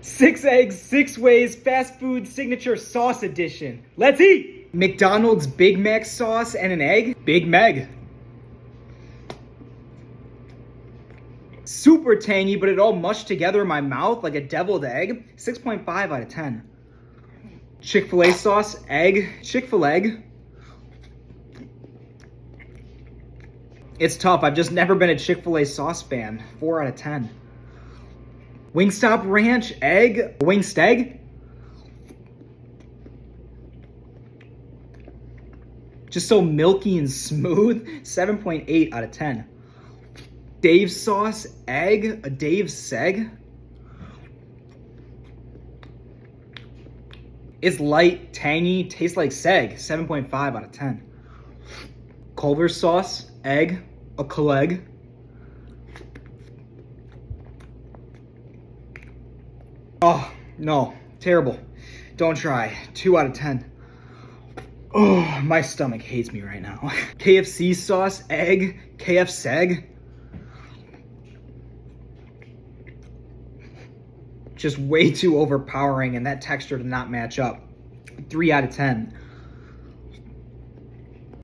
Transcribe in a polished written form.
6 eggs, 6 ways, fast food signature sauce edition. Let's eat! McDonald's Big Mac sauce and an egg? Big Meg. Super tangy, but it all mushed together in my mouth like a deviled egg. 6.5 out of 10. Chick-fil-A sauce, egg, Chick-fil-A. It's tough. I've just never been a Chick-fil-A sauce fan. 4 out of 10. Wingstop ranch, egg, winged egg. Just so milky and smooth. 7.8 out of 10. Dave's sauce, egg, a Dave's seg. It's light, tangy, tastes like seg. 7.5 out of 10. Culver's sauce, egg, a Colleg. Oh, no, terrible. Don't try. 2 out of 10. Oh, my stomach hates me right now. KFC sauce, egg, KF seg. Just way too overpowering, and that texture did not match up. 3 out of 10.